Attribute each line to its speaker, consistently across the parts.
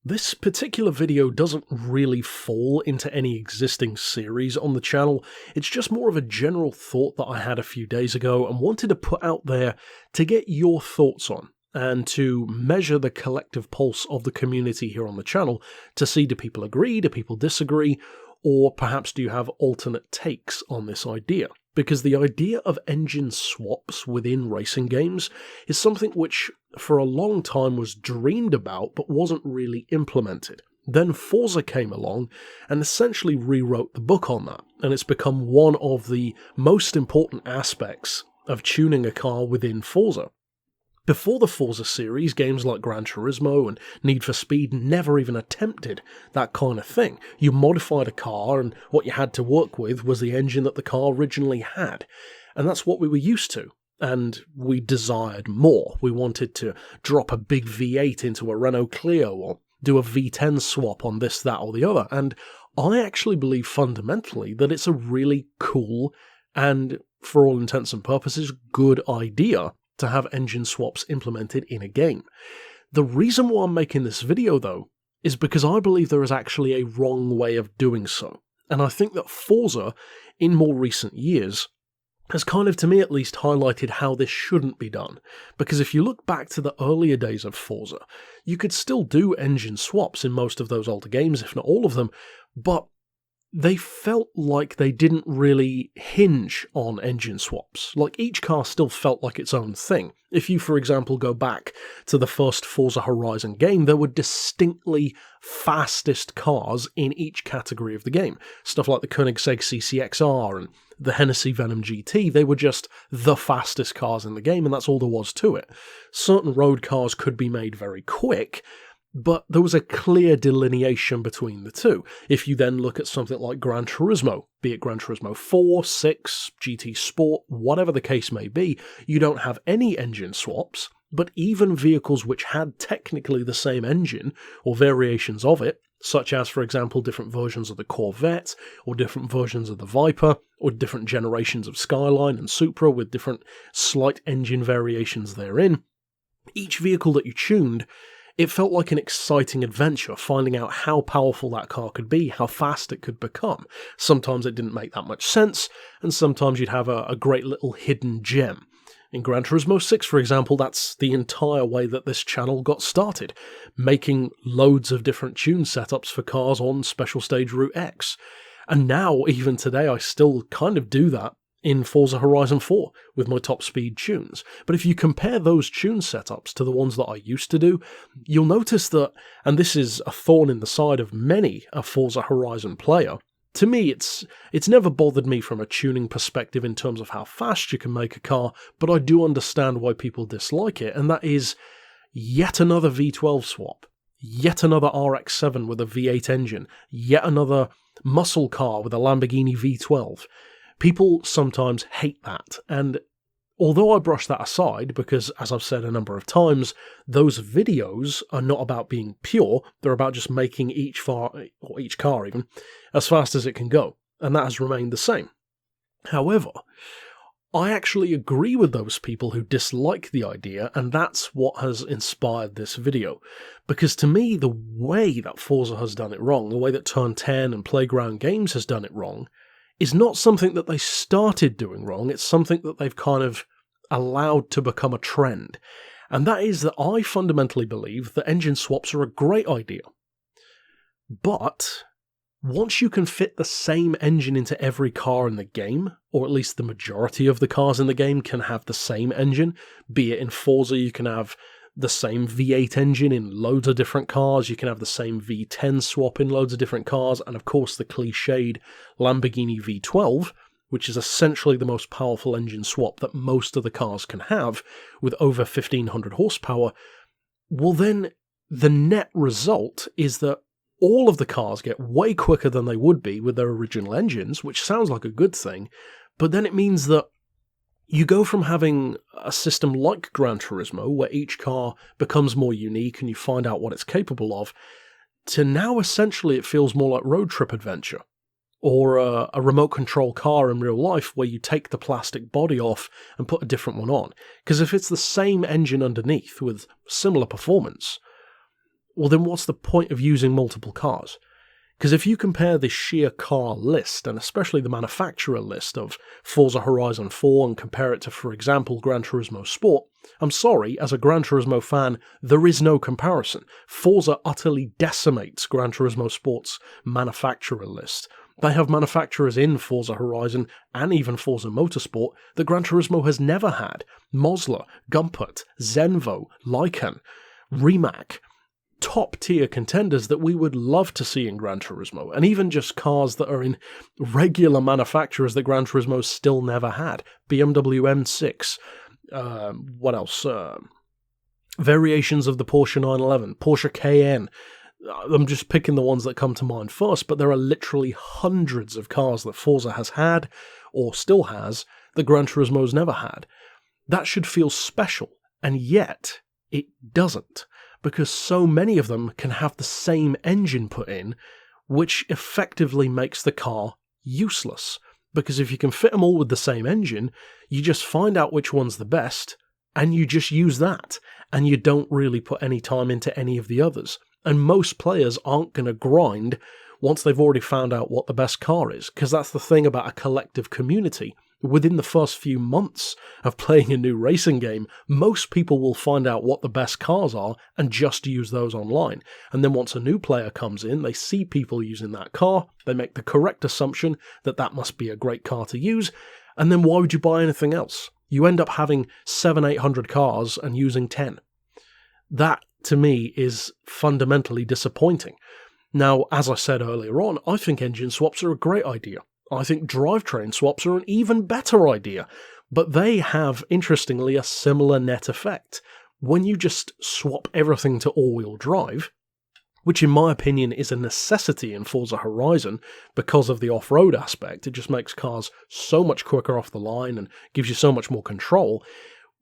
Speaker 1: This particular video doesn't really fall into any existing series on the channel. It's just more of a general thought that I had a few days ago and wanted to put out there to get your thoughts on and to measure the collective pulse of the community here on the channel to see, do people agree, do people disagree, or perhaps do you have alternate takes on this idea? Because the idea of engine swaps within racing games is something which for a long time was dreamed about but wasn't really implemented. Then Forza came along and essentially rewrote the book on that, and it's become one of the most important aspects of tuning a car within Forza. Before the Forza series, games like Gran Turismo and Need for Speed never even attempted that kind of thing. You modified a car and what you had to work with was the engine that the car originally had. And that's what we were used to. And we desired more. We wanted to drop a big V8 into a Renault Clio or do a V10 swap on this, that or the other. And I actually believe fundamentally that it's a really cool and, for all intents and purposes, good idea to have engine swaps implemented in a game. The reason why I'm making this video, though, is because I believe there is actually a wrong way of doing so. And I think that Forza, in more recent years, has kind of, to me at least, highlighted how this shouldn't be done. Because if you look back to the earlier days of Forza, you could still do engine swaps in most of those older games, if not all of them, but they felt like they didn't really hinge on engine swaps. Like, each car still felt like its own thing. If you, for example, go back to the first Forza Horizon game, there were distinctly fastest cars in each category of the game. Stuff like the Koenigsegg CCXR and the Hennessy Venom GT, they were just the fastest cars in the game, and that's all there was to it. Certain road cars could be made very quick, but there was a clear delineation between the two. If you then look at something like Gran Turismo, be it Gran Turismo 4, 6, GT Sport, whatever the case may be, you don't have any engine swaps, but even vehicles which had technically the same engine, or variations of it, such as, for example, different versions of the Corvette, or different versions of the Viper, or different generations of Skyline and Supra with different slight engine variations therein, each vehicle that you tuned, it felt like an exciting adventure, finding out how powerful that car could be, how fast it could become. Sometimes it didn't make that much sense, and sometimes you'd have a great little hidden gem. In Gran Turismo 6, for example, that's the entire way that this channel got started, making loads of different tune setups for cars on Special Stage Route X. And now, even today, I still kind of do that in Forza Horizon 4 with my top speed tunes. But if you compare those tune setups to the ones that I used to do, you'll notice that, and this is a thorn in the side of many a Forza Horizon player, to me it's never bothered me from a tuning perspective in terms of how fast you can make a car, but I do understand why people dislike it, and that is yet another V12 swap, yet another RX-7 with a V8 engine, yet another muscle car with a Lamborghini V12. People sometimes hate that, and although I brush that aside, because as I've said a number of times, those videos are not about being pure, they're about just making each car even, as fast as it can go, and that has remained the same. However, I actually agree with those people who dislike the idea, and that's what has inspired this video. Because to me, the way that Forza has done it wrong, the way that Turn 10 and Playground Games has done it wrong, is not something that they started doing wrong, it's something that they've kind of allowed to become a trend. And that is that I fundamentally believe that engine swaps are a great idea. But once you can fit the same engine into every car in the game, or at least the majority of the cars in the game can have the same engine, be it in Forza you can have the same V8 engine in loads of different cars, you can have the same V10 swap in loads of different cars, and of course the cliched Lamborghini V12, which is essentially the most powerful engine swap that most of the cars can have, with over 1500 horsepower, well then the net result is that all of the cars get way quicker than they would be with their original engines, which sounds like a good thing, but then it means that you go from having a system like Gran Turismo, where each car becomes more unique and you find out what it's capable of, to now essentially it feels more like Road Trip Adventure, or a remote control car in real life where you take the plastic body off and put a different one on. Because if it's the same engine underneath with similar performance, well then what's the point of using multiple cars? Because if you compare the sheer car list, and especially the manufacturer list of Forza Horizon 4 and compare it to, for example, Gran Turismo Sport, I'm sorry, as a Gran Turismo fan, there is no comparison. Forza utterly decimates Gran Turismo Sport's manufacturer list. They have manufacturers in Forza Horizon and even Forza Motorsport that Gran Turismo has never had. Mosler, Gumpert, Zenvo, Lycan, Rimac. Top-tier contenders that we would love to see in Gran Turismo, and even just cars that are in regular manufacturers that Gran Turismo still never had. BMW M6, what else? Variations of the Porsche 911, Porsche Cayenne. I'm just picking the ones that come to mind first, but there are literally hundreds of cars that Forza has had, or still has, that Gran Turismo's never had. That should feel special, and yet it doesn't. Because so many of them can have the same engine put in, which effectively makes the car useless. Because if you can fit them all with the same engine, you just find out which one's the best, and you just use that, and you don't really put any time into any of the others. And most players aren't going to grind once they've already found out what the best car is, because that's the thing about a collective community. Within the first few months of playing a new racing game, most people will find out what the best cars are and just use those online. And then once a new player comes in, they see people using that car, they make the correct assumption that that must be a great car to use, and then why would you buy anything else? You end up having 700-800 cars and using 10. That, to me, is fundamentally disappointing. Now, as I said earlier on, I think engine swaps are a great idea. I think drivetrain swaps are an even better idea, but they have, interestingly, a similar net effect. When you just swap everything to all-wheel drive, which in my opinion is a necessity in Forza Horizon because of the off-road aspect, it just makes cars so much quicker off the line and gives you so much more control,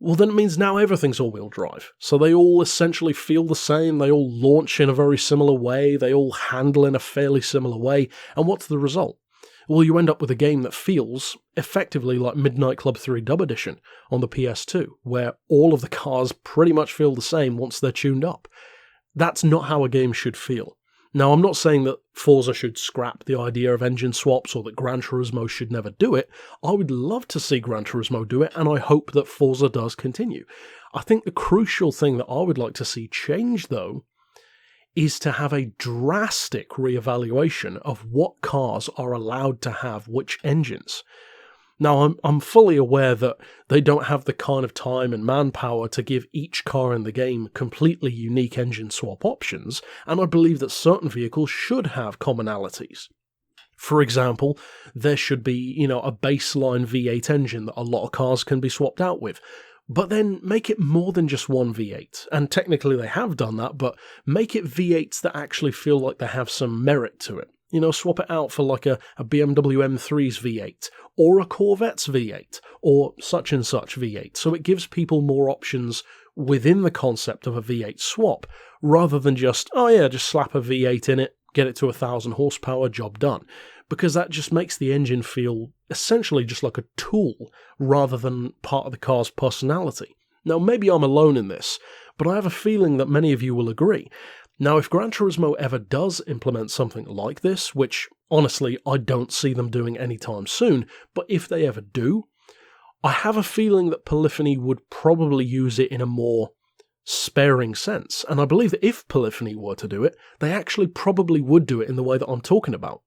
Speaker 1: well then it means now everything's all-wheel drive. So they all essentially feel the same, they all launch in a very similar way, they all handle in a fairly similar way, and what's the result? Well, you end up with a game that feels effectively like Midnight Club 3 Dub Edition on the PS2, where all of the cars pretty much feel the same once they're tuned up. That's not how a game should feel. Now, I'm not saying that Forza should scrap the idea of engine swaps or that Gran Turismo should never do it. I would love to see Gran Turismo do it, and I hope that Forza does continue. I think the crucial thing that I would like to see change, though, is to have a drastic reevaluation of what cars are allowed to have which engines. Now, I'm fully aware that they don't have the kind of time and manpower to give each car in the game completely unique engine swap options, and I believe that certain vehicles should have commonalities. For example, there should be, a baseline V8 engine that a lot of cars can be swapped out with. But then make it more than just one V8, and technically they have done that, but make it V8s that actually feel like they have some merit to it. Swap it out for like a BMW M3's V8, or a Corvette's V8, or such and such V8, so it gives people more options within the concept of a V8 swap, rather than just slap a V8 in it, get it to 1,000 horsepower, job done. Because that just makes the engine feel essentially just like a tool rather than part of the car's personality. Now, maybe I'm alone in this, but I have a feeling that many of you will agree. Now, if Gran Turismo ever does implement something like this, which, honestly, I don't see them doing anytime soon, but if they ever do, I have a feeling that Polyphony would probably use it in a more sparing sense. And I believe that if Polyphony were to do it, they actually probably would do it in the way that I'm talking about.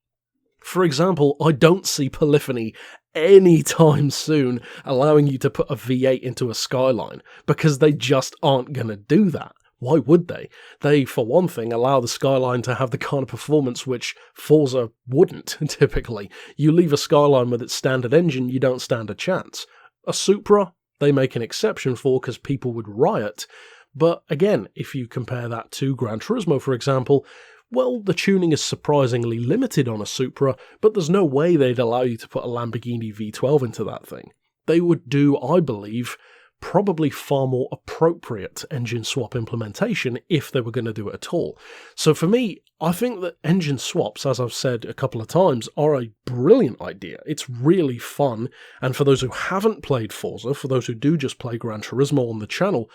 Speaker 1: For example, I don't see Polyphony anytime soon allowing you to put a V8 into a Skyline, because they just aren't going to do that. Why would they? They, for one thing, allow the Skyline to have the kind of performance which Forza wouldn't, typically. You leave a Skyline with its standard engine, you don't stand a chance. A Supra, they make an exception for because people would riot. But again, if you compare that to Gran Turismo, for example, well, the tuning is surprisingly limited on a Supra, but there's no way they'd allow you to put a Lamborghini V12 into that thing. They would do, I believe, probably far more appropriate engine swap implementation if they were going to do it at all. So for me, I think that engine swaps, as I've said a couple of times, are a brilliant idea. It's really fun, and for those who haven't played Forza, for those who do just play Gran Turismo on the channel,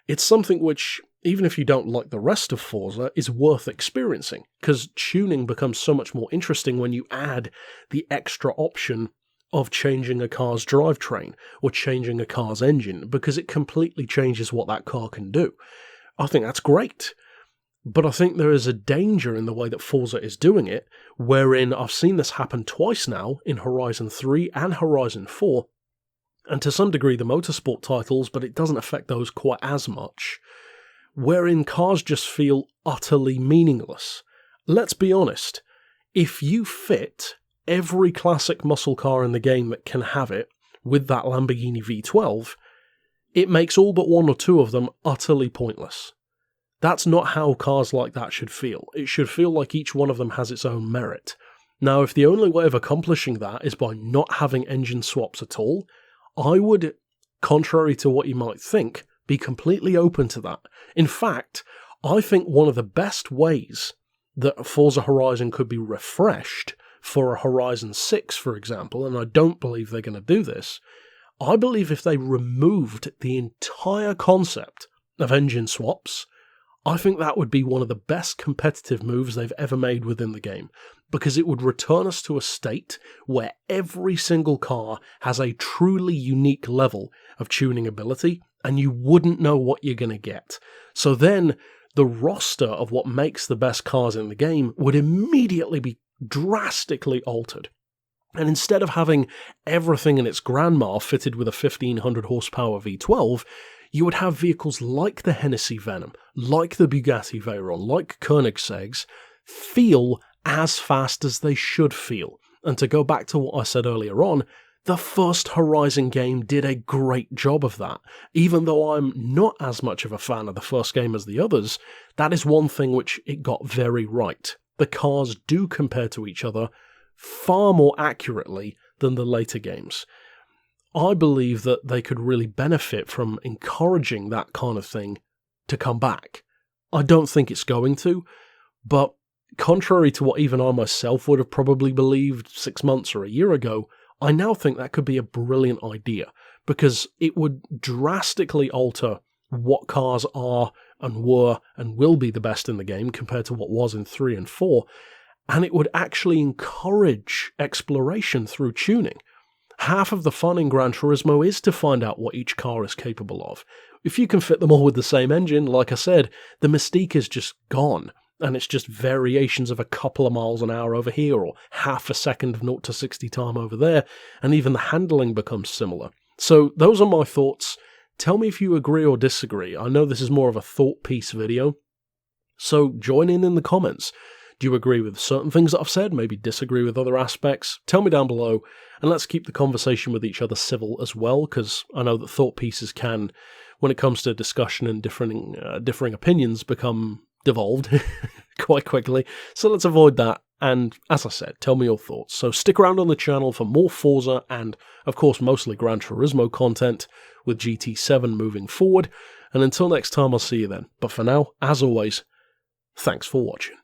Speaker 1: it's something which even if you don't like the rest of Forza, is worth experiencing, because tuning becomes so much more interesting when you add the extra option of changing a car's drivetrain or changing a car's engine, because it completely changes what that car can do. I think that's great. But I think there is a danger in the way that Forza is doing it, wherein I've seen this happen twice now in Horizon 3 and Horizon 4, and to some degree the motorsport titles, but it doesn't affect those quite as much, wherein cars just feel utterly meaningless. Let's be honest, if you fit every classic muscle car in the game that can have it with that Lamborghini V12, it makes all but one or two of them utterly pointless. That's not how cars like that should feel. It should feel like each one of them has its own merit. Now, if the only way of accomplishing that is by not having engine swaps at all, I would, contrary to what you might think, be completely open to that. In fact, I think one of the best ways that Forza Horizon could be refreshed for a Horizon 6, for example, and I don't believe they're going to do this, I believe if they removed the entire concept of engine swaps, I think that would be one of the best competitive moves they've ever made within the game, because it would return us to a state where every single car has a truly unique level of tuning ability, and you wouldn't know what you're going to get. So then, the roster of what makes the best cars in the game would immediately be drastically altered. And instead of having everything in its grandma fitted with a 1500 horsepower V12, you would have vehicles like the Hennessy Venom, like the Bugatti Veyron, like Koenigsegg's, feel as fast as they should feel. And to go back to what I said earlier on, the first Horizon game did a great job of that. Even though I'm not as much of a fan of the first game as the others, that is one thing which it got very right. The cars do compare to each other far more accurately than the later games. I believe that they could really benefit from encouraging that kind of thing to come back. I don't think it's going to, but contrary to what even I myself would have probably believed 6 months or a year ago, I now think that could be a brilliant idea, because it would drastically alter what cars are and were and will be the best in the game compared to what was in 3 and 4, and it would actually encourage exploration through tuning. Half of the fun in Gran Turismo is to find out what each car is capable of. If you can fit them all with the same engine, like I said, the mystique is just gone, and it's just variations of a couple of miles an hour over here, or half a second of 0 to 60 time over there, and even the handling becomes similar. So those are my thoughts. Tell me if you agree or disagree. I know this is more of a thought piece video, so join in the comments. Do you agree with certain things that I've said? Maybe disagree with other aspects? Tell me down below, and let's keep the conversation with each other civil as well, because I know that thought pieces can, when it comes to discussion and differing opinions, become devolved quite quickly. So let's avoid that, and as I said, tell me your thoughts. So stick around on the channel for more Forza and, of course, mostly Gran Turismo content with GT7 moving forward, and until next time, I'll see you then. But for now, as always, thanks for watching.